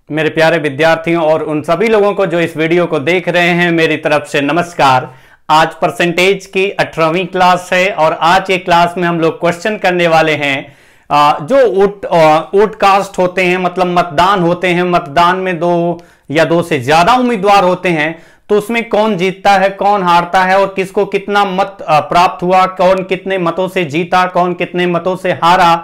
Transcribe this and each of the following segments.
मेरे प्यारे विद्यार्थियों और उन सभी लोगों को जो इस वीडियो को देख रहे हैं, मेरी तरफ से नमस्कार। आज परसेंटेज की 18वीं क्लास है और आज ये क्लास में हम लोग क्वेश्चन करने वाले हैं। जो वोट कास्ट होते हैं, मतलब मतदान होते हैं, मतदान में दो या दो से ज्यादा उम्मीदवार होते हैं, तो उसमें कौन जीतता है, कौन हारता है और किसको कितना मत प्राप्त हुआ, कौन कितने मतों से जीता, कौन कितने मतों से हारा।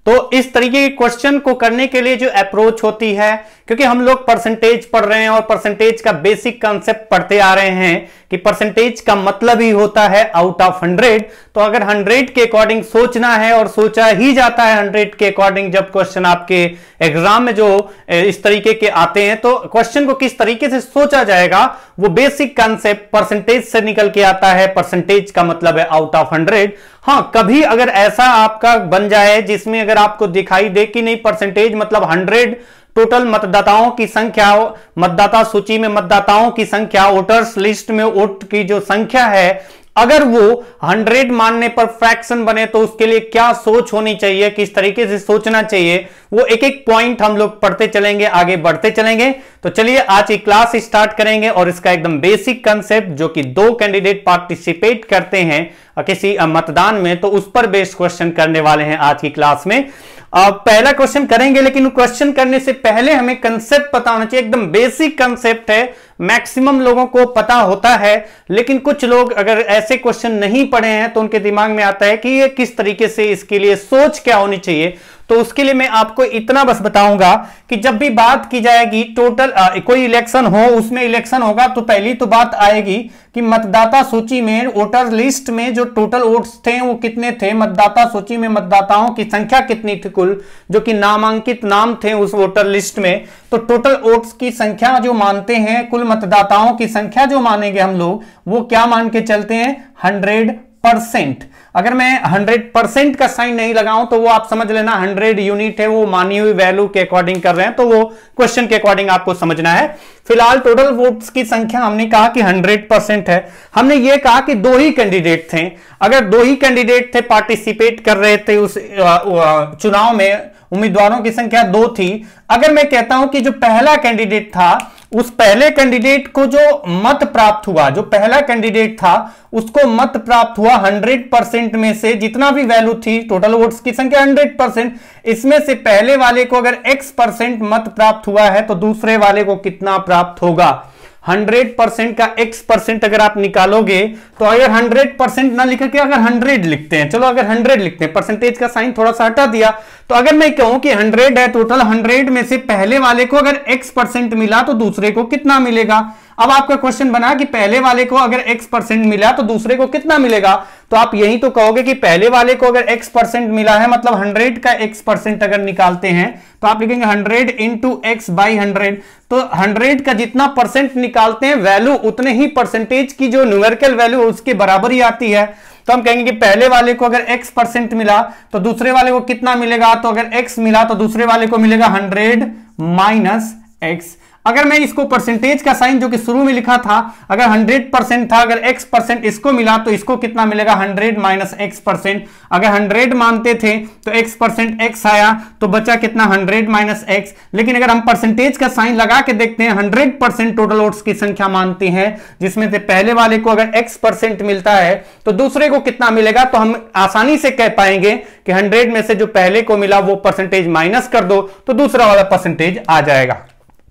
तो इस तरीके के क्वेश्चन को करने के लिए जो अप्रोच होती है, क्योंकि हम लोग परसेंटेज पढ़ रहे हैं और परसेंटेज का बेसिक कॉन्सेप्ट पढ़ते आ रहे हैं कि परसेंटेज का मतलब ही होता है आउट ऑफ 100। तो अगर 100 के अकॉर्डिंग सोचना है और सोचा ही जाता है 100 के अकॉर्डिंग, जब क्वेश्चन आपके एग्जाम में जो इस तरीके के आते हैं, तो क्वेश्चन को किस तरीके से सोचा जाएगा वो बेसिक कॉन्सेप्ट परसेंटेज से निकल के आता है। परसेंटेज का मतलब है आउट ऑफ 100। हाँ, कभी अगर ऐसा आपका बन जाए जिसमें अगर आपको दिखाई दे कि नहीं परसेंटेज मतलब 100 टोटल मतदाताओं की संख्या, मतदाता सूची में मतदाताओं की संख्या, वोटर्स लिस्ट में वोट की जो संख्या है, अगर वो 100 मानने पर फ्रैक्शन बने तो उसके लिए क्या सोच होनी चाहिए, किस तरीके से सोचना चाहिए, वो एक एक पॉइंट हम लोग पढ़ते चलेंगे, आगे बढ़ते चलेंगे। तो चलिए आज की क्लास स्टार्ट करेंगे और इसका एकदम बेसिक कंसेप्ट, जो कि 2 कैंडिडेट पार्टिसिपेट करते हैं किसी मतदान में, तो उस पर बेस्ड क्वेश्चन करने वाले हैं आज की क्लास में। पहला क्वेश्चन करेंगे, लेकिन क्वेश्चन करने से पहले हमें कंसेप्ट पता होना चाहिए। एकदम बेसिक कंसेप्ट है, मैक्सिमम लोगों को पता होता है, लेकिन कुछ लोग अगर ऐसे क्वेश्चन नहीं पढ़े हैं तो उनके दिमाग में आता है कि ये किस तरीके से, इसके लिए सोच क्या होनी चाहिए। तो उसके लिए मैं आपको इतना बस बताऊंगा कि जब भी बात की जाएगी टोटल कोई इलेक्शन हो, उसमें इलेक्शन होगा तो पहली तो बात आएगी कि मतदाता सूची में, वोटर लिस्ट में जो टोटल वोट्स थे वो कितने थे, मतदाता सूची में मतदाताओं की संख्या कितनी थी कुल, जो कि नामांकित नाम थे उस वोटर लिस्ट में। तो टोटल वोट्स की संख्या जो मानते हैं, कुल मतदाताओं की संख्या जो मानेंगे हम लोग, वो क्या मान के चलते हैं, 100%। अगर मैं 100% का साइन नहीं लगाऊं तो वो आप समझ लेना 100 यूनिट है, वो मानी हुई वैल्यू के अकॉर्डिंग कर रहे हैं, तो वो क्वेश्चन के अकॉर्डिंग आपको समझना है। फिलहाल टोटल वोट्स की संख्या हमने कहा कि 100% है। हमने ये कहा कि 2 ही कैंडिडेट थे। अगर 2 ही कैंडिडेट थे, पार्टिसिपेट कर रहे थे उस चुनाव में, उम्मीदवारों की संख्या 2 थी। अगर मैं कहता हूं कि जो पहला कैंडिडेट था, उस पहले कैंडिडेट को जो मत प्राप्त हुआ, जो पहला कैंडिडेट था उसको मत प्राप्त हुआ 100% में से, जितना भी वैल्यू थी टोटल वोट्स की संख्या 100%, इसमें से पहले वाले को अगर x% मत प्राप्त हुआ है तो दूसरे वाले को कितना प्राप्त होगा। 100% का x% अगर आप निकालोगे तो अगर 100% ना लिख के अगर 100 लिखते हैं, चलो अगर 100 लिखते हैं, परसेंटेज का साइन थोड़ा सा हटा दिया, तो अगर मैं कहूं कि 100 है टोटल, 100 में से पहले वाले को अगर x% मिला तो दूसरे को कितना मिलेगा। अब आपका क्वेश्चन बना कि पहले वाले को अगर x% मिला तो दूसरे को कितना मिलेगा, तो आप यही तो कहोगे कि पहले वाले को अगर x% मिला है, मतलब 100 का x% अगर निकालते हैं तो आप लिखेंगे 100 इंटू x बाई 100। तो 100 का जितना परसेंट निकालते हैं वैल्यू, उतने ही परसेंटेज की जो न्यूमेरिकल वैल्यू उसके बराबर ही आती है। तो हम कहेंगे कि पहले वाले को अगर x% मिला तो दूसरे वाले को कितना मिलेगा, तो अगर x मिला तो दूसरे वाले को मिलेगा 100 माइनस x। अगर मैं इसको परसेंटेज का साइन जो कि शुरू में लिखा था, अगर 100% था, अगर x% इसको मिला तो इसको कितना मिलेगा, 100 माइनस x%। अगर 100 मानते थे तो x% x आया, तो बचा कितना, 100 माइनस x। लेकिन अगर हम परसेंटेज का साइन लगा के देखते हैं, 100% टोटल वोट्स की संख्या मानते हैं, जिसमें से पहले वाले को अगर x% मिलता है तो दूसरे को कितना मिलेगा, तो हम आसानी से कह पाएंगे कि 100 में से जो पहले को मिला वो परसेंटेज माइनस कर दो तो दूसरा वाला परसेंटेज आ जाएगा।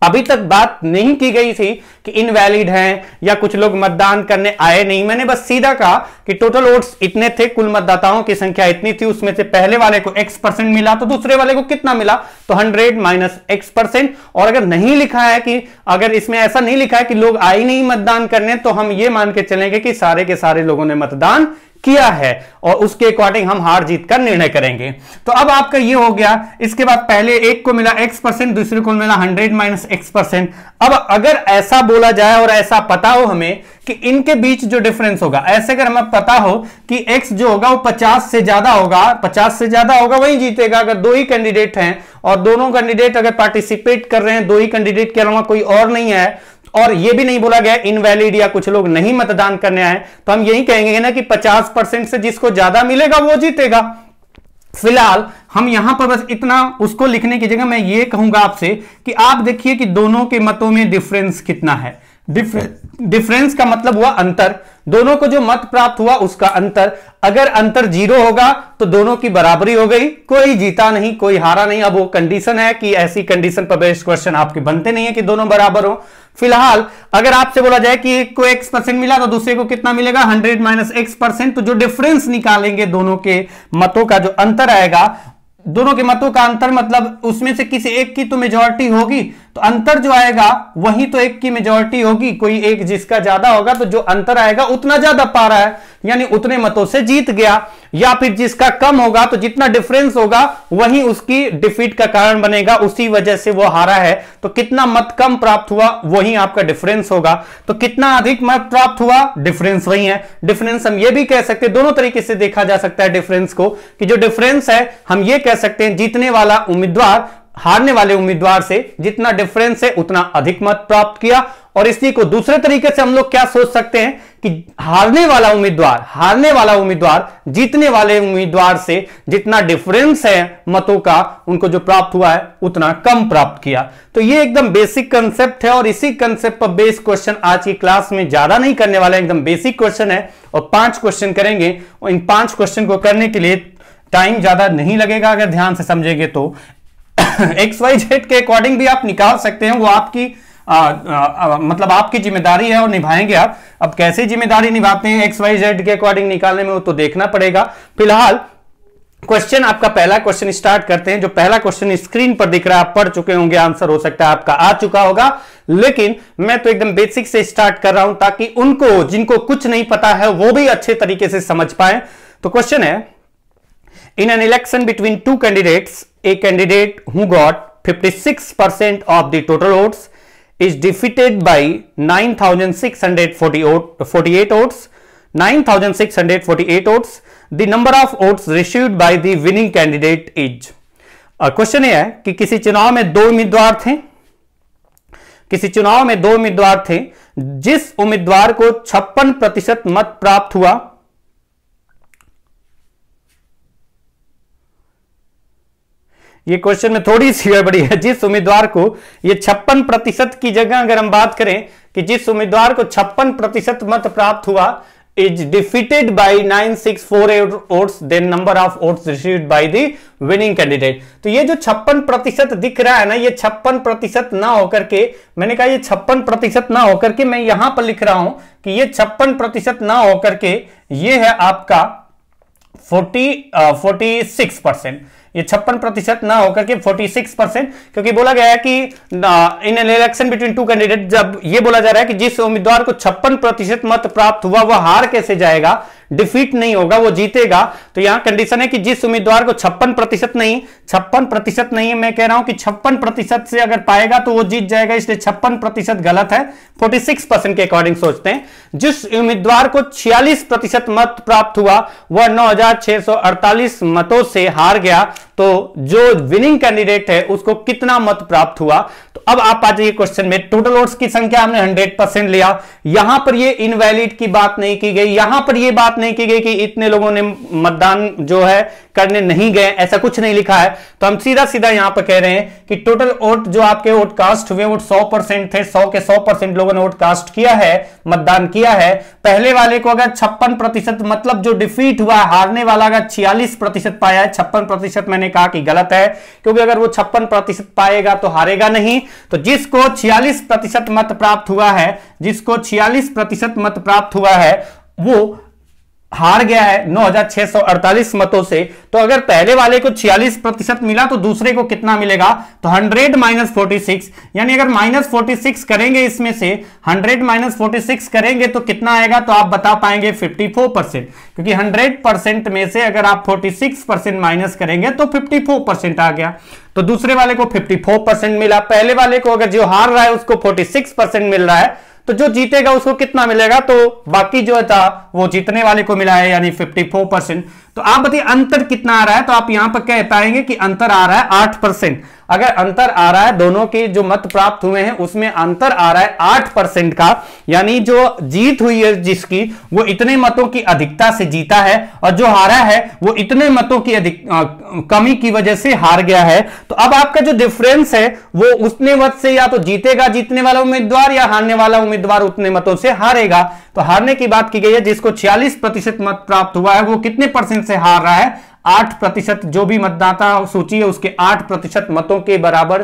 अभी तक बात नहीं की गई थी कि इनवैलिड हैं या कुछ लोग मतदान करने आए नहीं। मैंने बस सीधा कहा कि टोटल वोट्स इतने थे, कुल मतदाताओं की संख्या इतनी थी, उसमें से पहले वाले को x% मिला तो दूसरे वाले को कितना मिला, तो 100 माइनस x%। और अगर नहीं लिखा है कि, अगर इसमें ऐसा नहीं लिखा है कि लोग आए नहीं मतदान करने, तो हम ये मान के चलेंगे कि सारे के सारे लोगों ने मतदान किया है और उसके अकॉर्डिंग हम हार जीत का निर्णय करेंगे। तो अब आपका ये हो गया। इसके बाद पहले एक को मिला x%, दूसरे को मिला 100 माइनस x%। अब अगर ऐसा बोला जाए और ऐसा पता हो हमें कि इनके बीच जो डिफरेंस होगा, ऐसे अगर हमें पता हो कि x जो होगा वो 50 से ज्यादा होगा, 50 से ज्यादा होगा वही जीतेगा। अगर 2 ही कैंडिडेट हैं और दोनों कैंडिडेट अगर पार्टिसिपेट कर रहे हैं, 2 ही कैंडिडेट के अलावा कोई और नहीं है, और ये भी नहीं बोला गया इनवैलिड या कुछ लोग नहीं मतदान करने आए, तो हम यही कहेंगे ना कि 50% से जिसको ज्यादा मिलेगा वो जीतेगा। फिलहाल हम यहां पर बस इतना उसको लिखने की जगह मैं ये कहूंगा आपसे कि आप देखिए कि दोनों के मतों में डिफरेंस कितना है। डिफरेंस का मतलब हुआ अंतर, दोनों को जो मत प्राप्त हुआ उसका अंतर। अगर अंतर 0 होगा तो दोनों की बराबरी हो गई, कोई जीता नहीं कोई हारा नहीं। अब वो कंडीशन है कि ऐसी कंडीशन पर बेस्ड क्वेश्चन आपके बनते नहीं है कि दोनों बराबर हो। फिलहाल अगर आपसे बोला जाए कि एक को x% मिला तो दूसरे को कितना मिलेगा 100 माइनस x%, तो जो डिफरेंस निकालेंगे दोनों के मतों का जो अंतर आएगा, दोनों के मतों का अंतर मतलब उसमें से किसी एक की तो मेजॉरिटी होगी, तो अंतर जो आएगा वही तो एक की मेजॉरिटी होगी। कोई एक जिसका ज्यादा होगा तो जो अंतर आएगा उतना ज्यादा पा रहा है, यानी उतने मतों से जीत गया। या फिर जिसका कम होगा तो जितना डिफरेंस होगा वही उसकी डिफीट का कारण बनेगा, उसी वजह से वो हारा है। तो कितना मत कम प्राप्त हुआ वही आपका डिफरेंस होगा, तो कितना अधिक मत प्राप्त हुआ डिफरेंस वही है। डिफरेंस हम ये भी कह सकते हैं, दोनों तरीके से देखा जा सकता है डिफरेंस को, कि जो डिफरेंस है हम ये कह सकते हैं जीतने वाला उम्मीदवार हारने वाले उम्मीदवार से जितना डिफरेंस है उतना अधिक मत प्राप्त किया। और इसी को दूसरे तरीके से हम लोग क्या सोच सकते हैं कि हारने वाला उम्मीदवार जीतने वाले उम्मीदवार से जितना डिफरेंस है मतों का उनको जो प्राप्त हुआ है उतना कम प्राप्त किया। तो ये एकदम बेसिक कंसेप्ट है और इसी कंसेप्ट पर बेस्ड क्वेश्चन आज की क्लास में ज्यादा नहीं करने वाला, एकदम बेसिक क्वेश्चन है और 5 क्वेश्चन करेंगे। और इन 5 क्वेश्चन को करने के लिए टाइम ज्यादा नहीं लगेगा अगर ध्यान से समझेंगे तो। XYZ के अकॉर्डिंग भी आप निकाल सकते हैं, वो आपकी मतलब आपकी जिम्मेदारी है और निभाएंगे आप। अब कैसे जिम्मेदारी निभाते हैं XYZ के अकॉर्डिंग निकालने में वो तो देखना पड़ेगा। फिलहाल क्वेश्चन आपका पहला क्वेश्चन स्टार्ट करते हैं। जो पहला क्वेश्चन स्क्रीन पर दिख रहा है आप पढ़ चुके होंगे, आंसर हो सकता है आपका आ चुका होगा, लेकिन मैं तो एकदम बेसिक से स्टार्ट कर रहा हूं ताकि उनको जिनको कुछ नहीं पता है वो भी अच्छे तरीके से समझ पाए। तो क्वेश्चन है, in an election between 2 candidates, a candidate who got 56% of the total votes is defeated by 9,648 votes. 9,648 votes. The number of votes received by the winning candidate is. Question ये है कि किसी चुनाव में 2 उम्मीदवार थे, जिस उम्मीदवार को 56% मत प्राप्त हुआ, ये क्वेश्चन में थोड़ी सी गड़बड़ी है। जिस उम्मीदवार को ये 56% की जगह अगर हम बात करें कि जिस उम्मीदवार को 56% मत प्राप्त हुआ is defeated by 9648 votes, then number of votes received by the winning candidate. तो ये जो 56% दिख रहा है ना, ये 56% ना होकर के, मैंने कहा ये 56% ना होकर के, मैं यहां पर लिख रहा हूं कि ये 56% ना होकर के ये है आपका 46%। ये 56% ना होकर के 46%, क्योंकि बोला गया है कि in an election between 2 candidate, जब ये बोला जा रहा है कि जिस उम्मीदवार को 56% मत प्राप्त हुआ वह हार कैसे जाएगा, डिफीट नहीं होगा, वो जीतेगा। तो यहां कंडीशन है कि जिस उम्मीदवार को 56% नहीं, मैं कह रहा हूं कि 56% से अगर पाएगा तो वो जीत जाएगा, इसलिए 56% गलत है, 46% के अकॉर्डिंग सोचते हैं। जिस उम्मीदवार को 46% मत प्राप्त हुआ वह 9,648 मतों से हार गया, तो जो विनिंग कैंडिडेट है उसको कितना मत प्राप्त हुआ। तो अब आप आ जाइए क्वेश्चन में। टोटल वोट्स की संख्या हमने 100% लिया, यहां पर ये इनवैलिड की बात नहीं की गई, यहां पर ये बात नहीं की गई कि इतने लोगों ने मतदान जो है करने नहीं गए, ऐसा कुछ नहीं लिखा है। तो हम सीधा सीधा यहां पर कह रहे हैं कि टोटल वोट जो आपके वोट कास्ट हुए वो 100% थे, 100 के 100% लोगों ने वोट कास्ट किया है, मतदान किया है। पहले वाले को अगर 56% मतलब जो डिफीट हुआ हारने वाला अगर 46% पाया है, 56% मैंने कहा कि गलत है, क्योंकि अगर वो 56% पाएगा तो हारेगा नहीं। तो जिसको 46% मत प्राप्त हुआ है, जिसको 46% मत प्राप्त हुआ है वो हार गया है 9,648 मतों से। तो अगर पहले वाले को 46% मिला तो दूसरे को कितना मिलेगा, तो 100 माइनस 46, यानी अगर माइनस 46 करेंगे इसमें से 100 माइनस 46 करेंगे तो कितना आएगा, तो आप बता पाएंगे 54%, क्योंकि 100% में से अगर आप 46% माइनस करेंगे तो 54% आ गया। तो दूसरे वाले को 54% मिला, पहले वाले को अगर जो हार रहा है उसको 46% मिल रहा है, तो जो जीतेगा उसको कितना मिलेगा, तो बाकी जो था वो जीतने वाले को मिला है, यानी 54%। तो आप बताइए अंतर कितना आ रहा है, तो आप यहां पर कह पाएंगे कि अंतर आ रहा है 8%। अगर अंतर आ रहा है, दोनों के जो मत प्राप्त हुए हैं उसमें अंतर आ रहा है 8% का, यानी जो जीत हुई है जिसकी, वो इतने मतों की अधिकता से जीता है, और जो हारा है वो इतने मतों की कमी की वजह से हार गया है। तो अब आपका जो डिफरेंस है वो उतने मत से या तो जीतेगा जीतने वाला उम्मीदवार, या हारने वाला उम्मीदवार उतने मतों से हारेगा। तो हारने की बात की गई है, जिसको 46% मत प्राप्त हुआ है वो कितने परसेंट से हार रहा है, 8%। जो भी मतदाता सूची है उसके 8% मतों के बराबर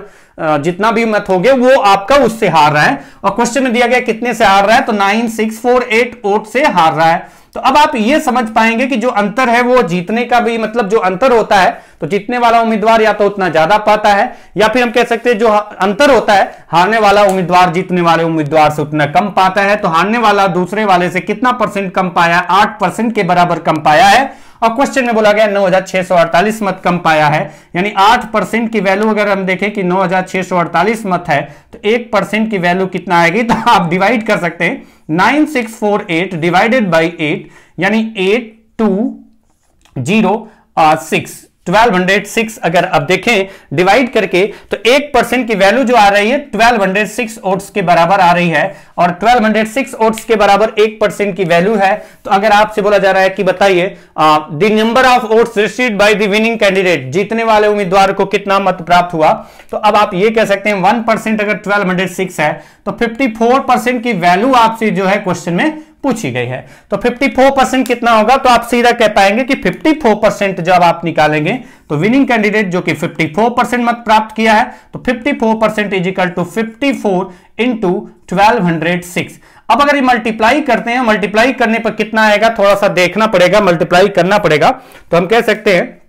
जितना भी मत हो गए वो आपका उससे हार रहा है। और क्वेश्चन में दिया गया कितने से हार रहा है, तो 9648 वोट से हार रहा है। तो अब आप ये समझ पाएंगे कि जो अंतर है वो जीतने का भी मतलब जो अंतर होता है, तो जीतने वाला उम्मीदवार या तो उतना ज्यादा पाता है, या फिर हम कह सकते हैं जो अंतर होता है, हारने वाला उम्मीदवार जीतने वाले उम्मीदवार से उतना कम पाता है। तो हारने वाला दूसरे वाले से कितना परसेंट कम पाया, 8% के बराबर कम पाया है। और क्वेश्चन में बोला गया 9648 मत कम पाया है, यानी 8% की वैल्यू अगर हम देखें कि 9648 मत है, तो 1% की वैल्यू कितना आएगी, तो आप डिवाइड कर सकते हैं 9648 डिवाइडेड बाई 8, यानी 8206 1206 अगर अब देखें डिवाइड करके, तो 1% की वैल्यू जो आ रही है 1206 वोट्स के बराबर आ रही है, और 1206 वोट्स के बराबर 1% की वैल्यू है। तो अगर आपसे बोला जा रहा है कि बताइए the number of votes received by the winning candidate, जीतने वाले उम्मीदवार को कितना मत प्राप्त हुआ, तो अब आप ये कह सकते हैं 1% अगर 1206 है तो 54% की वैल्यू आपसे जो है क्वेश्चन में पूछी गई है। तो 54% कितना होगा, तो आप सीधा कह पाएंगे कि 54% जब आप निकालेंगे तो विनिंग कैंडिडेट जो कि 54% मत प्राप्त किया है, तो 54% इज इक्वल टू 54 इंटू 1206। अब अगर ये मल्टीप्लाई करते हैं, मल्टीप्लाई करने पर कितना आएगा, थोड़ा सा देखना पड़ेगा, मल्टीप्लाई करना पड़ेगा। तो हम कह सकते हैं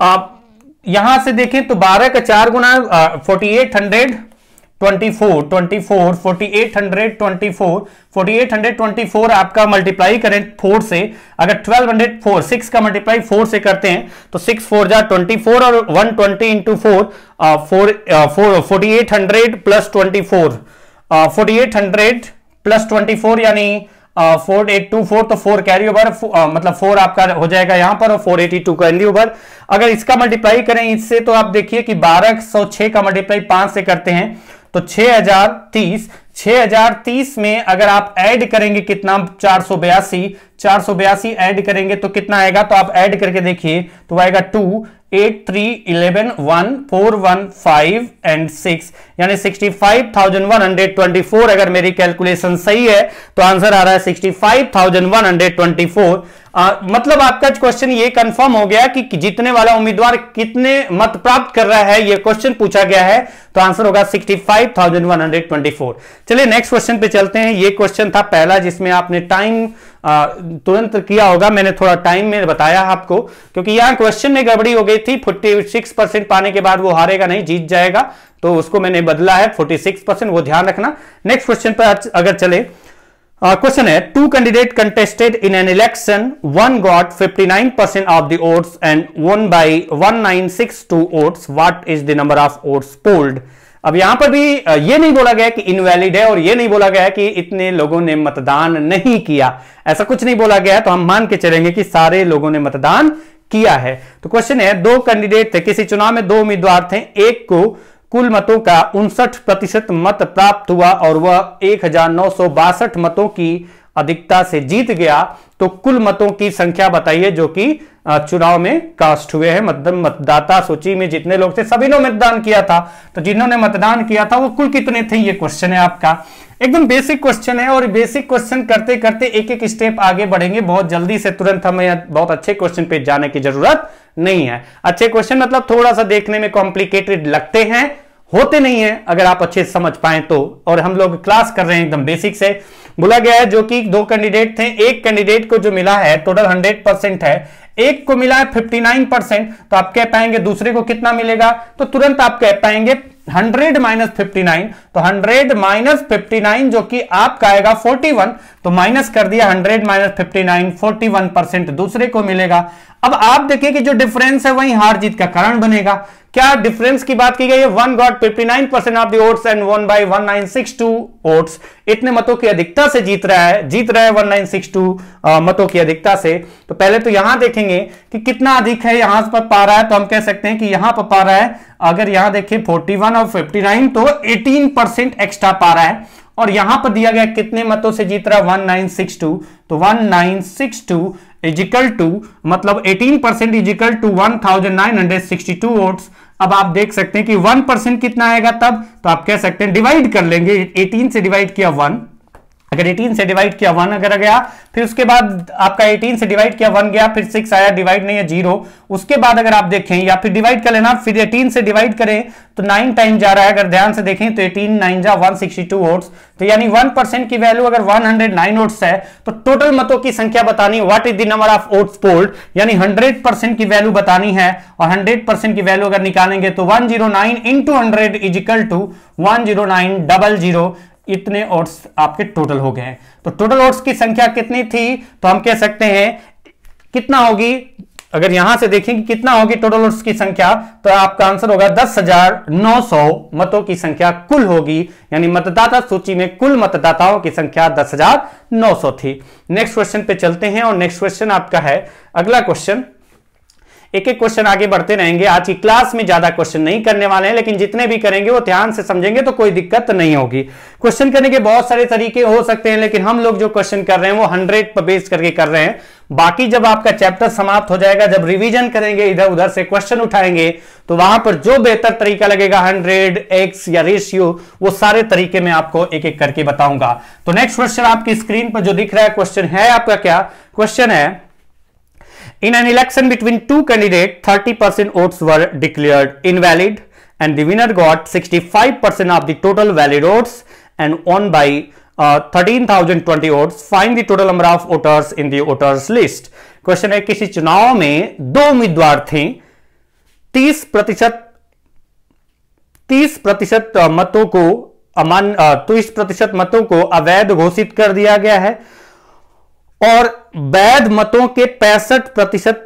आप यहां से देखें तो 12 का 4 गुना 4824 आपका मल्टीप्लाई करें 4 से, अगर 1206 का मल्टीप्लाई 4 से करते हैं तो 6 4 जा 24 और 120 इंटू 4 4800 प्लस 24 4800 प्लस 24 यानी 4824, तो 4 कैरी ओवर मतलब 4 आपका हो जाएगा यहां पर, और 482 कैरी ओवर। अगर इसका मल्टीप्लाई करें इससे, तो आप देखिए कि 1206 का मल्टीप्लाई 5 से करते हैं तो 6030 में अगर आप ऐड करेंगे कितना 482 ऐड करेंगे तो कितना आएगा, तो आप ऐड करके देखिए तो आएगा 2 8 3 11 1 4 1 5 एंड 6, यानी 65,124। अगर मेरी कैलकुलेशन सही है तो आंसर आ रहा है 65,124। मतलब आपका क्वेश्चन ये कंफर्म हो गया कि जीतने वाला उम्मीदवार कितने मत प्राप्त कर रहा है, ये क्वेश्चन पूछा गया है, तो आंसर होगा 65,124। चलिए नेक्स्ट क्वेश्चन पे चलते हैं। ये क्वेश्चन था पहला जिसमें आपने टाइम तुरंत किया होगा, मैंने थोड़ा टाइम में बताया आपको, क्योंकि यहां क्वेश्चन में गड़बड़ी हो गई थी। 46% पाने के बाद वो हारेगा नहीं, जीत जाएगा, तो उसको मैंने बदला है 46%, वो ध्यान रखना। नेक्स्ट क्वेश्चन पर अगर चले, क्वेश्चन है 2 candidate contested in an election, one got 59% of the votes and one by 1962 votes, what is the number of votes polled. अब यहां पर भी ये नहीं बोला गया कि इनवैलिड है, और ये नहीं बोला गया कि इतने लोगों ने मतदान नहीं किया, ऐसा कुछ नहीं बोला गया है। तो हम मान के चलेंगे कि सारे लोगों ने मतदान किया है। तो क्वेश्चन है 2 कैंडिडेट थे, किसी चुनाव में 2 उम्मीदवार थे, एक को कुल मतों का 59% मत प्राप्त हुआ और वह 1962 मतों की अधिकता से जीत गया। तो कुल मतों की संख्या बताइए जो कि चुनाव में कास्ट हुए हैं, मतलब मतदाता सूची में जितने लोग थे सभी ने मतदान किया था, तो जिन्होंने मतदान किया था वो कुल कितने थे, ये क्वेश्चन है आपका। एकदम बेसिक क्वेश्चन है, और बेसिक क्वेश्चन करते करते एक एक स्टेप आगे बढ़ेंगे, बहुत जल्दी से तुरंत हमें बहुत अच्छे क्वेश्चन पे जाने की जरूरत नहीं है। अच्छे क्वेश्चन मतलब थोड़ा सा देखने में कॉम्प्लिकेटेड लगते हैं, होते नहीं है अगर आप अच्छे से समझ पाए तो। और हम लोग क्लास कर रहे हैं एकदम बेसिक से। बोला गया है जो कि 2 कैंडिडेट थे, एक कैंडिडेट को जो मिला है टोटल 100% है, एक को मिला है 59%, तो आप कह पाएंगे दूसरे को कितना मिलेगा, तो तुरंत आप कह पाएंगे 100 माइनस 59, तो 100 माइनस 59 जो कि आपका आएगा 41, तो माइनस कर दिया 100 माइनस 59, 41% दूसरे को मिलेगा। अब आप देखिए कि जो डिफरेंस है वही हार जीत का कारण बनेगा, क्या डिफरेंस की बात की गई है? One got 59% of the votes and one by 1962 votes. इतने मतों की अधिकता से जीत रहा है 1962 मतों की अधिकता से। तो पहले तो यहां देखेंगे कि कितना अधिक है, यहां पर पा रहा है तो हम कह सकते हैं कि यहां पर पा रहा है, अगर यहां देखें 41 और 59 तो 18% एक्स्ट्रा पा रहा है। और यहां पर दिया गया कितने मतों से जीत रहा है? 1962। तो 1962 इजिकल टू मतलब 18% इजिकल टू 1962 वोट्स। अब आप देख सकते हैं कि 1% कितना आएगा तब, तो आप कह सकते हैं डिवाइड कर लेंगे, 18 से डिवाइड किया 1, अगर 18 से डिवाइड किया 1 अगर गया, फिर उसके बाद आपका 18 से डिवाइड किया 1 गया, फिर 6 आया, डिवाइड नहीं है 0। उसके बाद अगर आप देखें या फिर डिवाइड कर लेना, फिर 18 से डिवाइड करें तो 9 टाइम जा रहा है, अगर ध्यान से देखें तो 18 9 जा 162 वोट्स। तो यानी 1% की वैल्यू अगर 109 वोट्स है तो टोटल मतों की संख्या बतानी, what is the number of votes polled, यानी 100% की वैल्यू बतानी है। और 100% की वैल्यू अगर निकालेंगे तो 109 इंटू 100 इज इक्वल टू 10900, इतने वोट्स आपके टोटल हो गए। तो टोटल वोट्स की संख्या कितनी थी? तो हम कह सकते हैं कितना होगी, अगर यहां से देखें कि कितना होगी टोटल वोट्स की संख्या, तो आपका आंसर होगा 10,900 मतों की संख्या कुल होगी। यानी मतदाता सूची में कुल मतदाताओं की संख्या 10,900 थी। नेक्स्ट क्वेश्चन पे चलते हैं और नेक्स्ट क्वेश्चन आपका है अगला क्वेश्चन। एक एक क्वेश्चन आगे बढ़ते रहेंगे। आज की क्लास में ज्यादा क्वेश्चन नहीं करने वाले हैं, लेकिन जितने भी करेंगे वो ध्यान से समझेंगे तो कोई दिक्कत नहीं होगी। क्वेश्चन करने के बहुत सारे तरीके हो सकते हैं, लेकिन हम लोग जो क्वेश्चन कर रहे हैं वो 100 पर बेस करके कर रहे हैं। बाकी जब आपका चैप्टर समाप्त हो जाएगा, जब रिवीजन करेंगे, इधर उधर से क्वेश्चन उठाएंगे, तो वहां पर जो बेहतर तरीका लगेगा 100, एक्स या रेशियो, वो सारे तरीके मैं आपको एक एक करके बताऊंगा। तो नेक्स्ट क्वेश्चन आपकी स्क्रीन पर जो दिख रहा है क्वेश्चन है आपका, क्या क्वेश्चन है? In an election between two candidates, 30% votes were declared invalid and the winner got 65% of the total valid votes and won by 13,020 votes. Find the total number of voters in the voters list. Question है, किसी चुनाव में दो उम्मीदवार थे, 30% मतों को 30% मतों को अवैध घोषित कर दिया गया है और वैध मतों के 65%,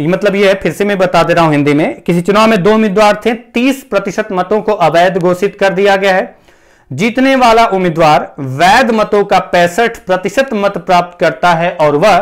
मतलब ये है, फिर से मैं बता दे रहा हूं हिंदी में, किसी चुनाव में दो उम्मीदवार थे, 30% मतों को अवैध घोषित कर दिया गया है। जीतने वाला उम्मीदवार वैध मतों का 65% मत प्राप्त करता है और वह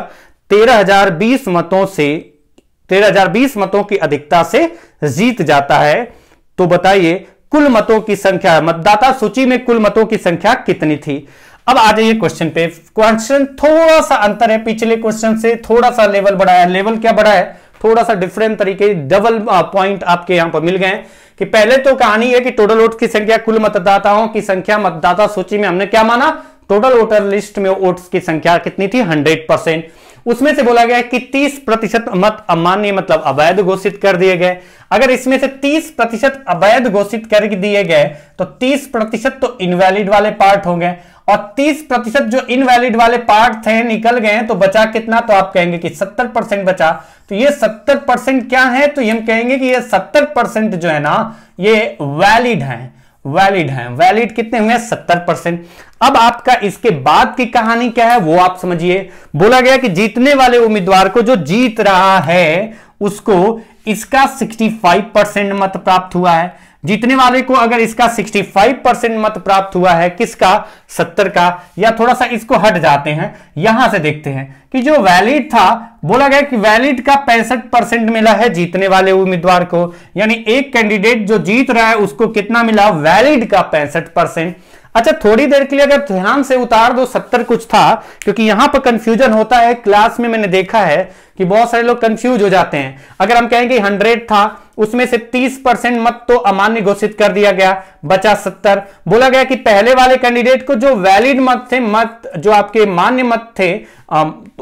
13,020 मतों की अधिकता से जीत जाता है। तो बताइए कुल मतों की संख्या, मतदाता सूची में कुल मतों की संख्या कितनी थी? अब आ जाइए क्वेश्चन पे। क्वेश्चन थोड़ा सा अंतर है पिछले क्वेश्चन से, थोड़ा सा लेवल बढ़ा है। लेवल क्या बढ़ा है? थोड़ा सा डिफरेंट तरीके, डबल पॉइंट आपके यहां पर मिल गए कि पहले तो कहानी है कि टोटल वोट की संख्या कुल मतदाताओं की संख्या, मतदाता सूची में हमने क्या माना, टोटल वोटर लिस्ट में वोट्स की संख्या कितनी थी? 100%। उसमें से बोला गया कि 30% मत अमान्य मतलब अवैध घोषित कर दिए गए। अगर इसमें से 30% अवैध घोषित कर दिए गए तो 30% तो इनवैलिड वाले पार्ट होंगे और 30% जो इनवैलिड वाले पार्ट थे निकल गए, तो बचा कितना? तो आप कहेंगे कि 70% बचा। तो ये 70% क्या है? तो हम कहेंगे कि ये 70% जो है ना, ये वैलिड है। वैलिड कितने हुए? 70%। अब आपका इसके बाद की कहानी क्या है वो आप समझिए। बोला गया कि जीतने वाले उम्मीदवार को, जो जीत रहा है उसको इसका 65% मत प्राप्त हुआ है। जीतने वाले को अगर इसका 65% मत प्राप्त हुआ है, किसका? 70 का। या थोड़ा सा इसको हट जाते हैं, यहां से देखते हैं कि जो वैलिड था, बोला गया कि वैलिड का 65% मिला है जीतने वाले उम्मीदवार को। यानी एक कैंडिडेट जो जीत रहा है उसको कितना मिला? वैलिड का 65%। अच्छा, थोड़ी देर के लिए अगर ध्यान से उतार दो, 70 कुछ था, क्योंकि यहां पर कंफ्यूजन होता है। क्लास में मैंने देखा है कि बहुत सारे लोग कंफ्यूज हो जाते हैं। अगर हम कहेंगे 100 था, उसमें से 30% मत तो अमान्य घोषित कर दिया गया, बचा 70। बोला गया कि पहले वाले कैंडिडेट को जो वैलिड मत थे, मत जो आपके मान्य मत थे,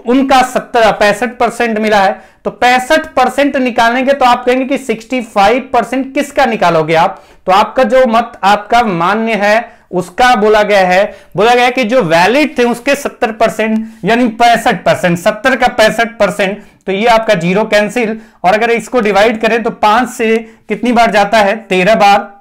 उनका 65% मिला है। तो 65% निकालेंगे तो आप कहेंगे कि 65% किसका निकालोगे आप? तो आपका जो मत आपका मान्य है उसका बोला गया है कि जो वैलिड थे उसके 70%, यानी 65%, 70 का 65%। तो ये आपका 0 कैंसिल। और अगर इसको डिवाइड करें तो 5 से कितनी बार जाता है? 13 बार।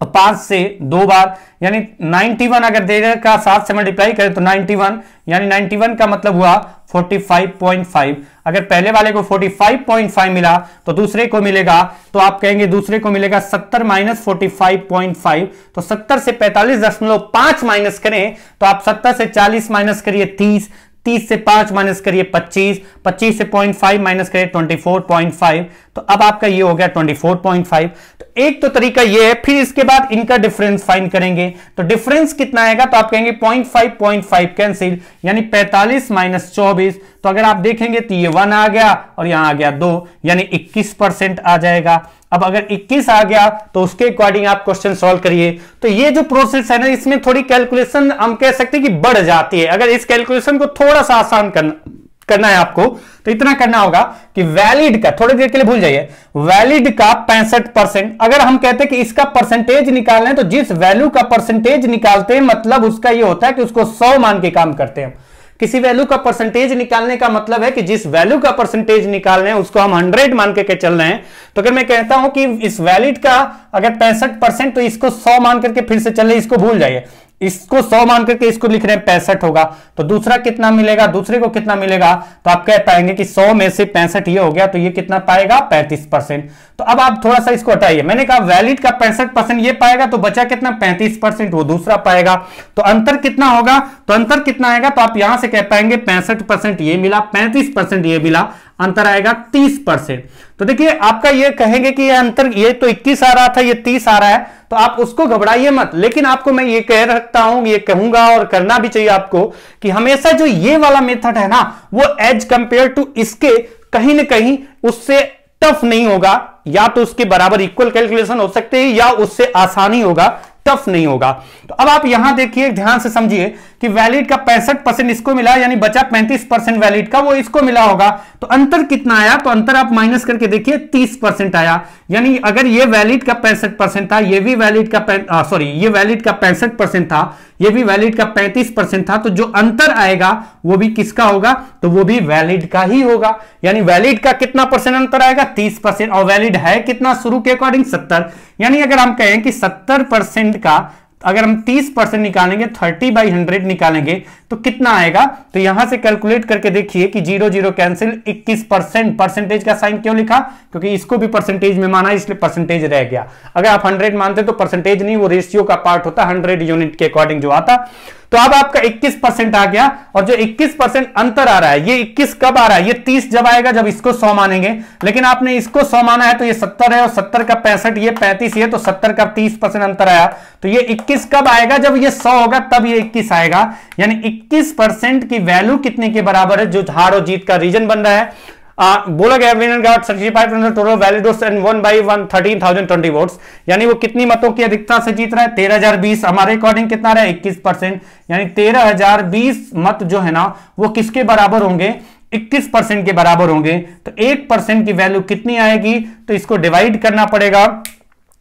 और 5 से 2 बार, यानी 91 अगर देगा 7 से मल्टीप्लाई करें तो 91, यानी 91 का मतलब हुआ 45.5। अगर पहले वाले को 45.5 मिला तो दूसरे को मिलेगा, तो आप कहेंगे दूसरे को मिलेगा 70 माइनस 45.5। तो 70 से 45.5 माइनस करें तो आप 70 से 40 माइनस करिए 30, 30 से 5 माइनस करिए 25, 25 से 0.5 माइनस करिए 24.5। तो अब आपका ये हो गया 24.5। तो एक तो तरीका ये है, फिर इसके बाद इनका डिफरेंस फाइंड करेंगे। तो डिफरेंस कितना आएगा, तो आप कहेंगे 0.5 कैंसिल, यानी 45 माइनस 24। तो अगर आप देखेंगे तो ये 1 आ गया और यहां आ गया 2, यानी 21% आ जाएगा। अब अगर 21 आ गया तो उसके अकॉर्डिंग आप क्वेश्चन सॉल्व करिए। तो ये जो प्रोसेस है ना, इसमें थोड़ी कैलकुलेशन हम कह सकते हैं कि बढ़ जाती है। अगर इस कैलकुलेशन को थोड़ा सा आसान करना है आपको, तो इतना करना होगा कि वैलिड का, थोड़ी देर के लिए भूल जाइए, वैलिड का 65%। अगर हम कहते हैं कि इसका परसेंटेज निकालना है, तो जिस वैल्यू का परसेंटेज निकालते हैं मतलब उसका ये होता है कि उसको 100 मान के काम करते हैं। किसी वैल्यू का परसेंटेज निकालने का मतलब है कि जिस वैल्यू का परसेंटेज निकालने हैं उसको हम 100 मान के चल रहे हैं। तो अगर मैं कहता हूं कि इस वैलिड का अगर 65%, तो इसको 100 मान करके फिर से चल रहे, इसको भूल जाइए, इसको 100 मान करके इसको लिख रहे हैं 65 होगा। तो दूसरा कितना मिलेगा, दूसरे को कितना मिलेगा, तो आप कह पाएंगे कि 100 में से 65 ये हो गया, तो ये कितना पाएगा 35%। तो अब आप थोड़ा सा इसको हटाइए, मैंने कहा वैलिड का 65% ये पाएगा, तो बचा कितना 35% वो दूसरा पाएगा। तो अंतर कितना होगा, तो अंतर कितना आएगा, तो आप यहां से कह पाएंगे 65% ये मिला, 35% ये मिला, अंतर आएगा 30%। तो देखिए आपका ये कहेंगे कि ये अंतर, ये तो 21 आ रहा था, ये 30 आ रहा है, तो आप उसको घबराइए मत। लेकिन आपको मैं ये कह रखता हूं, ये कहूंगा और करना भी चाहिए आपको, कि हमेशा जो ये वाला मेथड है ना, वो एज कंपेयर टू इसके कहीं ना कहीं उससे टफ नहीं होगा, या तो उसके बराबर इक्वल कैलकुलेशन हो सकते हैं या उससे आसानी होगा, टफ नहीं होगा। तो अब आप यहां देखिए, ध्यान से समझिए कि वैलिड का 65% इसको मिला, यानी बचा 35% वैलिड का, वो इसको मिला होगा। तो अंतर कितना आया, तो अंतर आप माइनस करके देखिए 30% आया। यानी अगर ये वैलिड का 65% था, ये भी वैलिड का सॉरी ये वैलिड का 65% था, ये भी वैलिड का 35% था, तो जो अंतर आएगा वो भी किसका होगा, तो वो भी वैलिड का ही होगा। यानी वैलिड का कितना परसेंट अंतर आएगा, 30%, और वैलिड है कितना शुरू के अकॉर्डिंग 70। यानी अगर हम कहें कि 70% का अगर हम 30% निकालेंगे, 30/100 निकालेंगे, तो कितना आएगा, तो यहां से कैलकुलेट करके देखिए कि 0 0 कैंसिल, 21%। परसेंटेज का साइन क्यों लिखा, क्योंकि इसको भी परसेंटेज में माना, इसलिए परसेंटेज रह गया। अगर आप 100 मानते तो परसेंटेज नहीं, वो रेशियो का पार्ट होता, 100 यूनिट के अकॉर्डिंग जो आता। तो अब आपका 21% आ गया, और जो 21% अंतर आ रहा है, ये 21 कब आ रहा है, ये 30 जब आएगा जब इसको 100 मानेंगे। लेकिन आपने इसको 100 माना है, तो ये 70 है, और 70 का 65, ये 35 है, तो 70 का 30% अंतर आया। तो ये 21 कब आएगा, जब ये 100 होगा तब ये 21 आएगा। यानी 21% की वैल्यू कितने के बराबर है, जो हार और जीत का रीजन बन रहा है। बोला गया winner got 35% total valid votes and one by 13,020 votes. यानी वो कितनी मतों की अधिकता से जीत रहा है, 13,020। हमारे अकॉर्डिंग कितना रहा है, 21%। यानी 13,020 मत जो है ना, वो किसके बराबर होंगे, 21% के बराबर होंगे। तो 1% की वैल्यू कितनी आएगी, तो इसको डिवाइड करना पड़ेगा।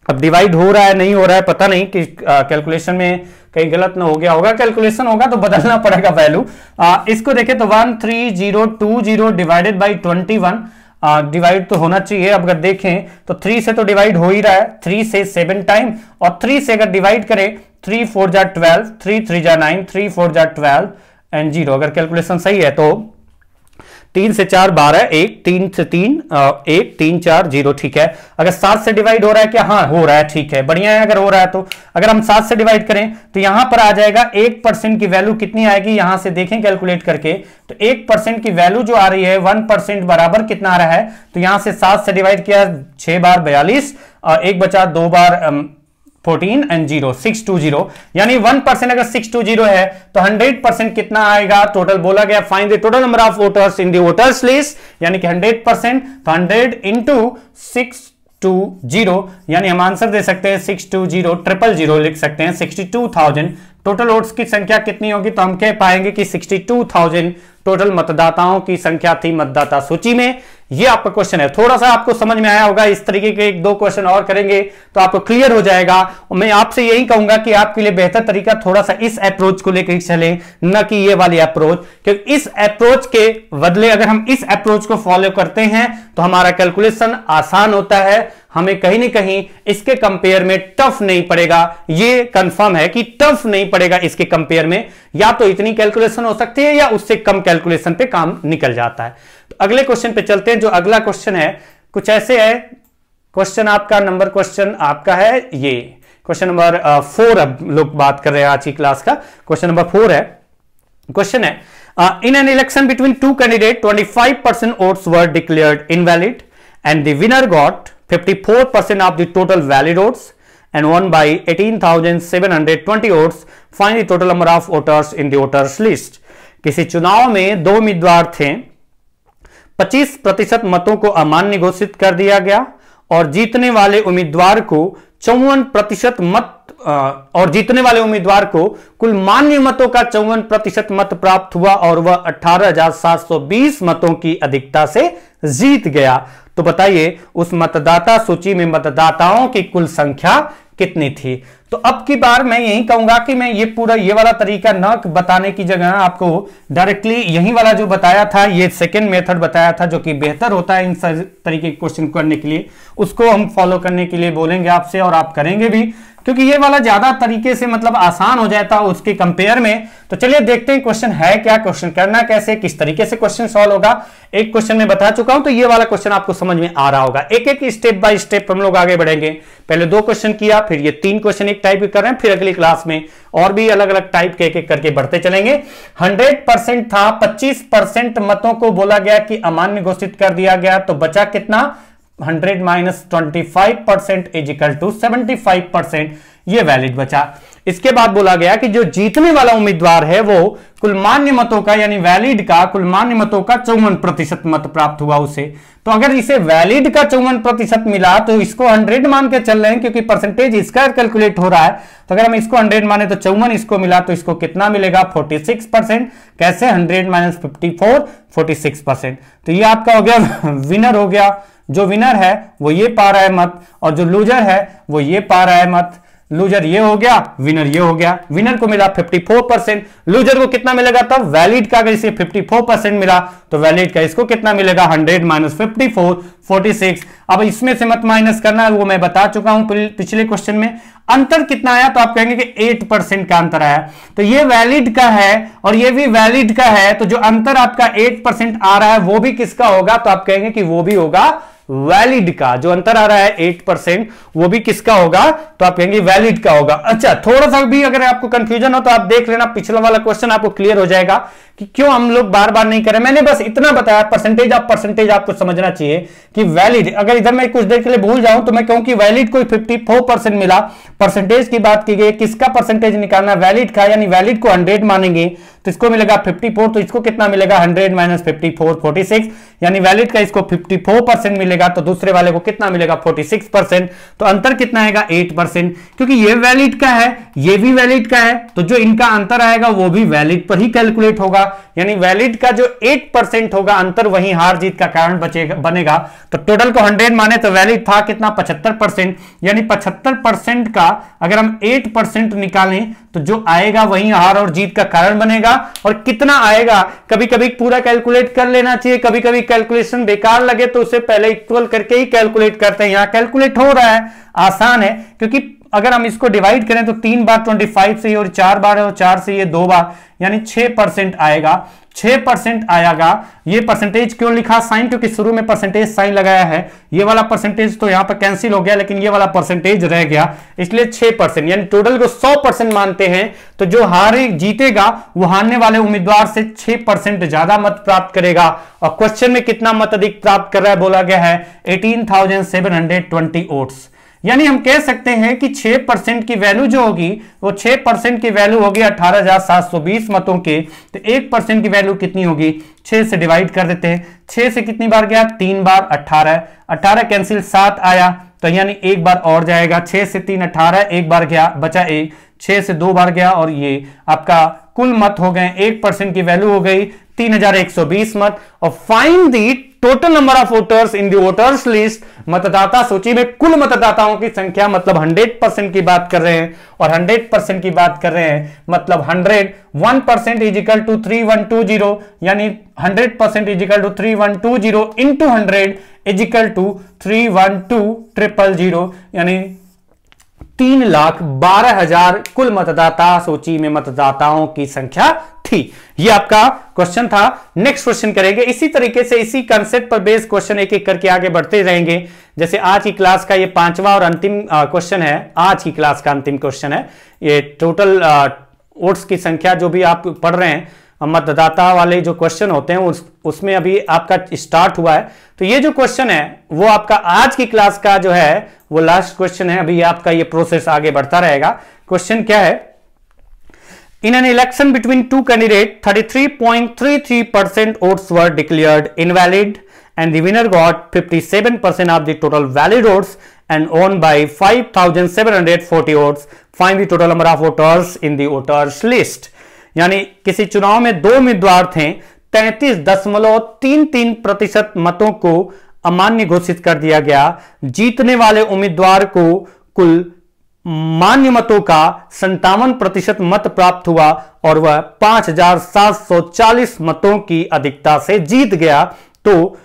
अब डिवाइड हो रहा है नहीं हो रहा है पता नहीं, कि कैलकुलेशन में कहीं गलत ना हो गया होगा, कैलकुलेशन होगा तो बदलना पड़ेगा वैल्यू। इसको देखें तो 13020 डिवाइडेड बाई 21, डिवाइड तो होना चाहिए। अब अगर देखें तो 3 से तो डिवाइड हो ही रहा है, 3 से 7 टाइम, और 3 से अगर डिवाइड करें, 3 4 जा 12, 3 3 जा 9, 3 4 जा 12 एंड 0। अगर कैलकुलेशन सही है तो 3 से 4 12, 1 3 से 3 1 3 4 0, ठीक है। अगर 7 से डिवाइड हो रहा है क्या, हाँ हो रहा है, ठीक है, बढ़िया है। अगर हो रहा है तो अगर हम 7 से डिवाइड करें तो यहां पर आ जाएगा 1% की वैल्यू कितनी आएगी, यहां से देखें कैलकुलेट करके, तो 1% की वैल्यू जो आ रही है 1% बराबर कितना आ रहा है, तो यहां से 7 से डिवाइड किया 6 बार 42, और 1 बचा 2 बार 14 एंड 0, 620। यानी 1% अगर 620 है तो 100% कितना आएगा, टोटल बोला गया find the total number of voters in the voters list, यानी कि 100%, तो 100 इंटू 620, यानी हम आंसर दे सकते हैं 620,000 लिख सकते हैं, 62,000। टोटल वोट्स की संख्या कितनी होगी, तो हम कह पाएंगे कि 62,000 टोटल मतदाताओं की संख्या थी मतदाता सूची में। ये आपका क्वेश्चन है। थोड़ा सा आपको समझ में आया होगा, इस तरीके के एक दो क्वेश्चन और करेंगे तो आपको क्लियर हो जाएगा। और मैं आपसे यही कहूंगा कि आपके लिए बेहतर तरीका थोड़ा सा इस अप्रोच को लेकर चले, न कि ये वाली अप्रोच, क्योंकि इस अप्रोच के बदले अगर हम इस अप्रोच को फॉलो करते हैं तो हमारा कैलकुलेशन आसान होता है, हमें कहीं ना कहीं इसके कंपेयर में टफ नहीं पड़ेगा। ये कंफर्म है कि टफ नहीं पड़ेगा इसके कंपेयर में, या तो इतनी कैलकुलेशन हो सकती है या उससे कम कैलकुलेशन पे काम निकल जाता है। तो अगले क्वेश्चन पे चलते हैं। जो अगला क्वेश्चन है कुछ ऐसे है, क्वेश्चन आपका है ये क्वेश्चन नंबर 4। अब लोग बात कर रहे हैं आज की क्लास का, क्वेश्चन नंबर 4 है। क्वेश्चन है in an election between two candidate 25% votes were declared invalid and the winner got 54% of the total valid votes and won by 18,720 votes. Find the total number of voters in the voters list. किसी चुनाव में दो उम्मीदवार थे, 25% मतों को अमान्य घोषित कर दिया गया और जीतने वाले उम्मीदवार को 54% मत और जीतने वाले उम्मीदवार को कुल मान्य मतों का 54% मत प्राप्त हुआ और वह 18,720 मतों की अधिकता से जीत गया। तो बताइए उस मतदाता सूची में मतदाताओं की कुल संख्या कितनी थी। तो अब की बार मैं यही कहूंगा कि मैं ये वाला तरीका न बताने की जगह आपको डायरेक्टली यही वाला जो बताया था, ये सेकंड मेथड बताया था जो कि बेहतर होता है इन तरीके के क्वेश्चन करने के लिए, उसको हम फॉलो करने के लिए बोलेंगे आपसे और आप करेंगे भी, क्योंकि ये वाला ज्यादा तरीके से मतलब आसान हो जाता है उसके कंपेयर में। तो चलिए देखते हैं क्वेश्चन है क्या, क्वेश्चन करना कैसे, किस तरीके से क्वेश्चन सॉल्व होगा। एक क्वेश्चन में बता चुका हूं, तो ये वाला क्वेश्चन आपको समझ में आ रहा होगा। एक एक स्टेप बाय स्टेप हम लोग आगे बढ़ेंगे। पहले 2 क्वेश्चन किया, फिर ये 3 क्वेश्चन एक टाइप के कर रहे हैं, फिर अगली क्लास में और भी अलग अलग टाइप के एक एक करके बढ़ते चलेंगे। 100% था, 25% मतों को बोला गया कि अमान्य घोषित कर दिया गया, तो बचा कितना, 100 - 25% इज इक्वल टू 75%, ये वैलिड बचा। इसके बाद बोला गया कि जो जीतने वाला उम्मीदवार है वो कुल मान्य मतों का यानी वैलिड का कुल मान्य मतों का 54% मत प्राप्त हुआ उसे। तो अगर इसे वैलिड का 54% मिला तो इसको 100 मान के चल रहे हैं, क्योंकि परसेंटेज इसका कैलकुलेट हो रहा है। तो अगर हम इसको 100 माने तो 54 इसको मिला, तो इसको कितना मिलेगा, 46%। कैसे, 100 - 54, 46%। तो ये आपका हो गया विनर हो गया। जो विनर है वो ये पा रहा है मत, और जो लूजर है वो ये पा रहा है मत। लूजर ये हो गया, विनर ये हो गया। विनर को मिला 54%, लूजर को कितना मिलेगा, तब वैलिड का अगर इसे 54% मिला तो वैलिड का इसको कितना मिलेगा, 100 - 54, 46। अब इसमें से मत माइनस करना है, वो मैं बता चुका हूं पिछले क्वेश्चन में। अंतर कितना आया, तो आप कहेंगे कि 8% का अंतर आया। तो ये वैलिड का है और ये भी वैलिड का है, तो जो अंतर आपका 8% आ रहा है वो भी किसका होगा, तो आप कहेंगे कि वो भी होगा वैलिड का। जो अंतर आ रहा है 8% वो भी किसका होगा, तो आप कहेंगे वैलिड का होगा। अच्छा, थोड़ा सा भी अगर आपको कंफ्यूजन हो तो आप देख लेना, पिछला वाला क्वेश्चन आपको क्लियर हो जाएगा कि क्यों हम लोग बार बार नहीं करें। मैंने बस इतना बताया, परसेंटेज आपको समझना चाहिए कि वैलिड, अगर इधर मैं कुछ देर के लिए भूल जाऊं तो मैं कहूं कि वैलिड को 54% मिला, परसेंटेज की बात की गई, किसका परसेंटेज निकालना, वैलिड का, यानी वैलिड को 100 मानेंगे तो इसको मिलेगा 54, तो इसको कितना मिलेगा, 100 - 54, 46, यानी वैलिड का इसको 54% मिलेगा, तो दूसरे वाले को कितना मिलेगा, 46%। तो अंतर कितना आएगा, 8%, क्योंकि ये वैलिड का है ये भी वैलिड का है, तो जो इनका अंतर आएगा वो भी वैलिड पर ही कैलकुलेट होगा, यानी वैलिड का जो 8% होगा अंतर वही हार जीत का कारण बनेगा। तो टोटल को 100 माने तो वैलिड था कितना, 75%, यानी 75% का अगर हम 8% निकालें तो जो आएगा वही हार और जीत का कारण बनेगा। और कितना आएगा, कभी कभी पूरा कैलकुलेट कर लेना चाहिए, कभी कभी कैलकुलेशन बेकार लगे तो उसे पहले इक्वल करके ही कैलकुलेट करते हैं। यहां कैलकुलेट हो रहा है, आसान है, क्योंकि अगर हम इसको डिवाइड करें तो 3 बार 25 से, और 4 बार है और 4 से ये 2 बार, यानी 6% आएगा। 6% आएगा। ये परसेंटेज क्यों लिखा साइन, क्योंकि शुरू में परसेंटेज साइन लगाया है। ये वाला परसेंटेज तो यहां पर कैंसिल हो गया, लेकिन ये वाला परसेंटेज रह गया, इसलिए 6%, यानी टोटल को 100% मानते हैं तो जो हारे जीतेगा वो हारने वाले उम्मीदवार से 6% ज्यादा मत प्राप्त करेगा। और क्वेश्चन में कितना मत अधिक प्राप्त कर रहा है, बोला गया है 18,720 वोट्स। यानी हम कह सकते हैं कि 6% की वैल्यू जो होगी वो 6% की वैल्यू होगी 18,720 मतों के। तो 1% की वैल्यू कितनी होगी, 6 से डिवाइड कर देते हैं। 6 से कितनी बार गया, 3 बार, 18 कैंसिल, 7 आया, तो यानी एक बार और जाएगा। 6 से 3 18, एक बार गया, बचा 1, 6 से 2 बार गया, और ये आपका कुल मत हो गए, 1% की वैल्यू हो गई 3120 मत। और find the total number of voters in the voters list, मतदाता सूची में कुल मतदाताओं की संख्या, मतलब 100% की बात कर रहे हैं, और 100% की बात कर रहे हैं मतलब 101% इज इक्वल टू 3120, यानी 100% is equal to 3120 into 100 is equal to 312000, यानी 3,12,000 कुल मतदाता सूची में मतदाताओं की संख्या थी। ये आपका क्वेश्चन था। नेक्स्ट क्वेश्चन करेंगे इसी तरीके से, इसी कंसेप्ट पर बेस्ड क्वेश्चन एक एक करके आगे बढ़ते रहेंगे। जैसे आज की क्लास का ये 5वां और अंतिम क्वेश्चन है, आज की क्लास का अंतिम क्वेश्चन है। ये टोटल वोट्स की संख्या जो भी आप पढ़ रहे हैं, मतदाता वाले जो क्वेश्चन होते हैं उसमें अभी आपका स्टार्ट हुआ है। तो ये जो क्वेश्चन है वो आपका आज की क्लास का जो है वो लास्ट क्वेश्चन है। अभी आपका ये प्रोसेस आगे बढ़ता रहेगा। क्वेश्चन क्या है? In an election between two candidates, 33.33% votes were declared invalid and the winner got 57% of the total valid votes and won by 5,740 votes. Find the total number of voters in the voters list. यानी किसी चुनाव में दो उम्मीदवार थे, 33.33% मतों को अमान्य घोषित कर दिया गया। जीतने वाले उम्मीदवार को कुल मान्य मतों का 57% मत प्राप्त हुआ और वह 5,740 मतों की अधिकता से जीत गया। तो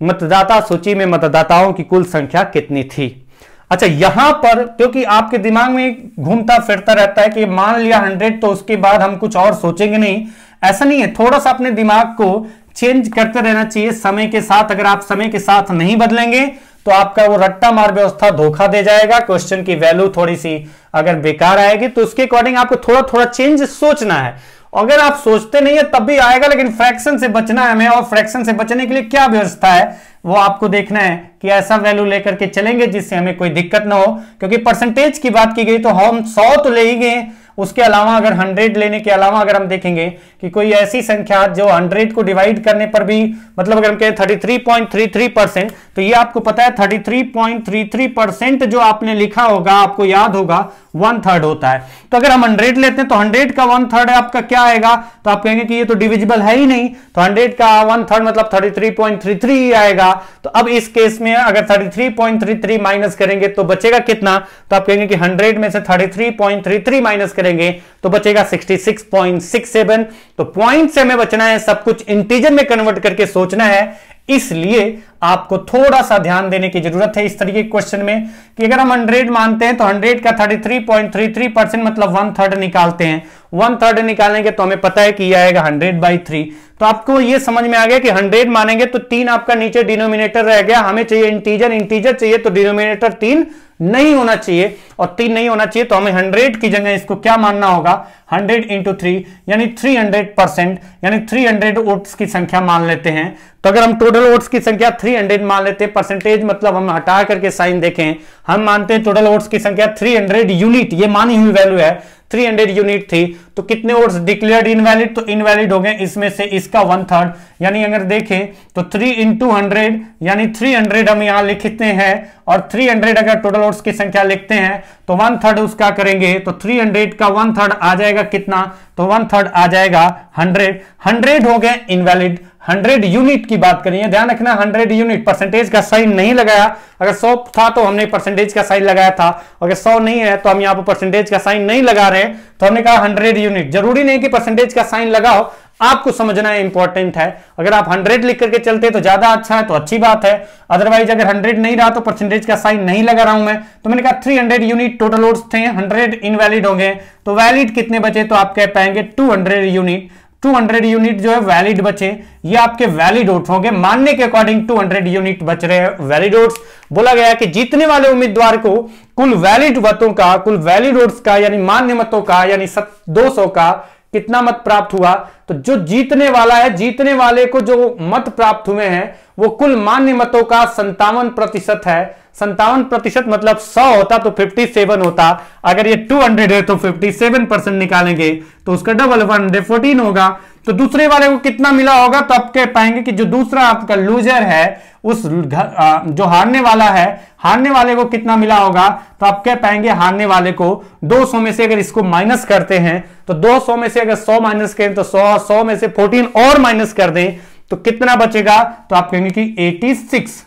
मतदाता सूची में मतदाताओं की कुल संख्या कितनी थी? अच्छा, यहां पर क्योंकि आपके दिमाग में घूमता फिरता रहता है कि मान लिया 100 तो उसके बाद हम कुछ और सोचेंगे नहीं, ऐसा नहीं है। थोड़ा सा अपने दिमाग को चेंज करते रहना चाहिए समय के साथ। अगर आप समय के साथ नहीं बदलेंगे तो आपका वो रट्टा मार व्यवस्था धोखा दे जाएगा। क्वेश्चन की वैल्यू थोड़ी सी अगर बेकार आएगी तो उसके अकॉर्डिंग आपको थोड़ा थोड़ा चेंज सोचना है। अगर आप सोचते नहीं है तब भी आएगा, लेकिन फ्रैक्शन से बचना है हमें। और फ्रैक्शन से बचने के लिए क्या व्यवस्था है वो आपको देखना है कि ऐसा वैल्यू लेकर के चलेंगे जिससे हमें कोई दिक्कत ना हो। क्योंकि परसेंटेज की बात की गई तो हम 100 तो ले ही गए, उसके अलावा अगर 100 लेने के अलावा अगर हम देखेंगे कि कोई ऐसी संख्या जो 100 को डिवाइड करने पर भी, मतलब अगर हम कहें 33.33%, तो ये आपको पता है 33.33% जो आपने लिखा होगा, आपको याद होगा 1/3 होता है। तो अगर हम 100 लेते हैं तो 100 का 1/3 आपका क्या आएगा? तो आप कहेंगे कि ये तो डिविजिबल है ही नहीं, तो 100 का 1/3 मतलब 33.33 ही आएगा। तो अब इस केस में अगर 33.33 माइनस करेंगे तो बचेगा कितना? तो आप कहेंगे कि 100 में से 33.33 माइनस करेंगे तो बचेगा 66.67। तो पॉइंट से हमें बचना है, सब कुछ इंटीजर में कन्वर्ट करके सोचना है। इसलिए आपको थोड़ा सा ध्यान देने की जरूरत है इस तरीके के क्वेश्चन में कि अगर हम 100 मानते हैं तो 100 का 33.33% मतलब 1/3 निकालते हैं। 1/3 निकालेंगे तो हमें पता है कि यह आएगा 100/3। तो आपको यह समझ में आ गया कि 100 मानेंगे तो 3 आपका नीचे डिनोमिनेटर रह गया। हमें चाहिए इंटीजर, इंटीजर चाहिए तो डिनोमिनेटर 3 नहीं होना चाहिए, और 3 नहीं होना चाहिए तो हमें 100 की जगह इसको क्या मानना होगा? 100 into 3 यानी 300%, यानी 300 वोट्स की संख्या मान लेते हैं। तो अगर हम टोटल वोट्स की संख्या 300 मान लेते हैं, परसेंटेज मतलब हम हटा करके साइन देखें, हम मानते हैं टोटल वोट्स की संख्या 300 यूनिट, ये मानी हुई वैल्यू है, 300 यूनिट थी। तो कितने वोट्स डिक्लेयर्ड इनवैलिड? तो इनवैलिड हो गए इसमें से इसका 1/3, यानी अगर देखें तो 3 into 100 यानी 300 हम यहां लिखते हैं, और 300 अगर टोटल वोट्स की संख्या लिखते हैं तो 1/3 उसका करेंगे तो 300 का 1/3 आ जाएगा कितना? तो 1/3 आ जाएगा 100। 100 हो गए इनवैलिड। 100 यूनिट की बात करें, ध्यान रखना 100 यूनिट, परसेंटेज का साइन नहीं लगाया। अगर 100 था तो हमने परसेंटेज का साइन लगाया था, अगर 100 नहीं है तो हम यहां पर परसेंटेज का साइन नहीं लगा रहे, तो हमने कहा 100 यूनिट। जरूरी नहीं कि परसेंटेज का साइन लगाओ, आपको समझना है, इंपॉर्टेंट है। अगर आप 100 लिख करके चलते तो ज्यादा अच्छा है, तो अच्छी बात है। अदरवाइज अगर 100 नहीं रहा तो परसेंटेज का साइन नहीं लगा रहा हूं मैं, तो मैंने कहा 300 यूनिट टोटल वोट्स थे, 100 इनवैलिड हो गए, तो वैलिड कितने बचे? तो आप कह पाएंगे 200 यूनिट। 200 यूनिट जो है वैलिड बचे, ये आपके वैलिड वोट्स होंगे। मानने के अकॉर्डिंग 200 यूनिट बच रहे हैं वैलिड वोट्स। बोला गया कि जीतने वाले उम्मीदवार को कुल वैलिड मतों का, कुल वैलिड वोट्स का यानी मान्य मतों का यानी 200 का कितना मत प्राप्त हुआ? तो जो जीतने वाला है, जीतने वाले को जो मत प्राप्त हुए हैं वो कुल मान्य मतों का 57% है। 57% मतलब 100 होता तो 57 होता। अगर ये 200 है तो 57% निकालेंगे तो उसका डबल 114 होगा। तो दूसरे वाले को कितना मिला होगा, तो आप कह पाएंगे कि जो दूसरा आपका लूजर है उस जो हारने वाला है, हारने वाले को कितना मिला होगा, तो आप कह पाएंगे हारने वाले को 200 में से अगर इसको माइनस करते हैं तो 200 में से अगर 100 माइनस करें तो 100 में से 14 और माइनस कर दें तो कितना बचेगा, तो आप कहेंगे कि 86,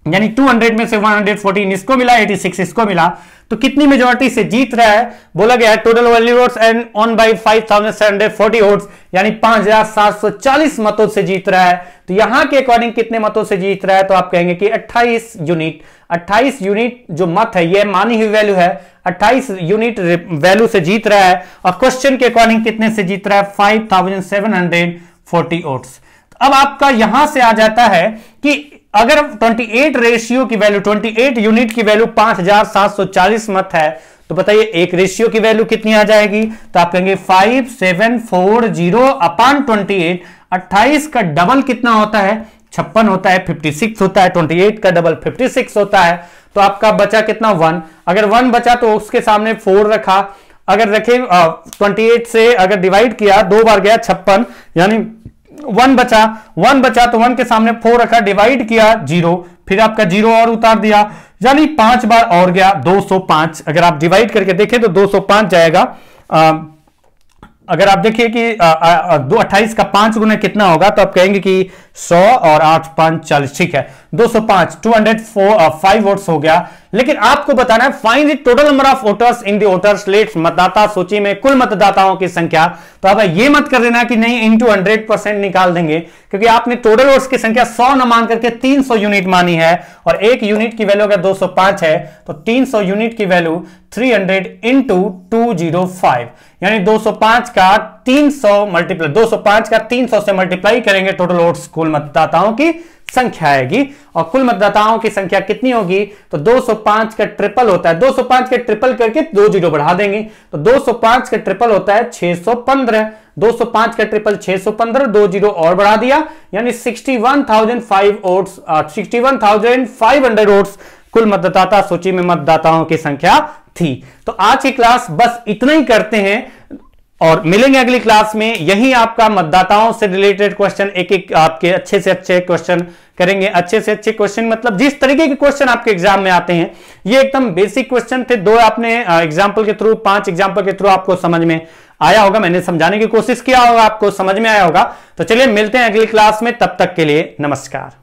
यानी 200 में से 114 इसको मिला, 86 इसको मिला, तो कितनी मेजॉरिटी से जीत रहा है, बोला गया total value votes and on by 5740 वोट्स, यानी 5740 मतों से जीत रहा है। तो यहां के अकॉर्डिंग कितने मतों से जीत रहा है, तो आप कहेंगे कि 28 यूनिट जो मत है, ये मानी हुई वैल्यू है, 28 यूनिट वैल्यू से जीत रहा है। और क्वेश्चन के अकॉर्डिंग कितने से जीत रहा है, 5740 वोट्स। अब आपका यहां से आ जाता है कि अगर 28 रेशियो की वैल्यू, 28 यूनिट की वैल्यू 5740 मत है, तो बताइए एक रेशियो की वैल्यू कितनी आ जाएगी, तो आप कहेंगे 5740 अपॉन 28। 28 का डबल कितना होता है, 56 होता है, 56 होता है, 28 का डबल 56 होता है। तो आपका बचा कितना, 1। अगर 1 बचा तो उसके सामने 4 रखा, अगर रखे 28 से अगर डिवाइड किया, 2 बार गया 56, यानी 1 बचा तो 1 के सामने 4 रखा, डिवाइड किया 0, फिर आपका 0 और उतार दिया, यानी 5 बार और गया 205। अगर आप डिवाइड करके देखें तो 205 जाएगा। अगर आप देखिए कि 28 का 5 गुना कितना होगा, तो आप कहेंगे कि 100 और 8 5 40, ठीक है, 205 205 वोट्स हो गया। लेकिन आपको बताना है find the total number of voters in the voters list, मतदाता सूची में कुल मतदाताओं की संख्या। तो अब ये मत कर देना कि नहीं इंटू 100% निकाल देंगे, क्योंकि आपने टोटल वोट्स की संख्या 100 न मान करके 300 यूनिट मानी है, और एक यूनिट की वैल्यू अगर 205 है तो 300 यूनिट की वैल्यू 300 इंटू 205, यानी 205 का 300 से मल्टीप्लाई करेंगे, टोटल वोट्स कुल मतदाताओं की संख्या आएगी। और कुल मतदाताओं की संख्या कितनी होगी, तो 205 का ट्रिपल होता है, 205 के ट्रिपल करके 2 जीरो बढ़ा देंगे, तो 205 का ट्रिपल होता है 615, 205 का ट्रिपल 615, 2 जीरो और बढ़ा दिया, यानी 61,500 वोट्स कुल मतदाता सूची में मतदाताओं की संख्या थी। तो आज की क्लास बस इतना ही करते हैं, और मिलेंगे अगली क्लास में। यही आपका मतदाताओं से रिलेटेड क्वेश्चन, एक आपके अच्छे से अच्छे क्वेश्चन करेंगे। अच्छे से अच्छे क्वेश्चन मतलब जिस तरीके के क्वेश्चन आपके एग्जाम में आते हैं, ये एकदम बेसिक क्वेश्चन थे। 2 आपने एग्जाम्पल के थ्रू, 5 एग्जाम्पल के थ्रू आपको समझ में आया होगा, मैंने समझाने की कोशिश किया होगा, आपको समझ में आया होगा। तो चलिए मिलते हैं अगली क्लास में, तब तक के लिए नमस्कार।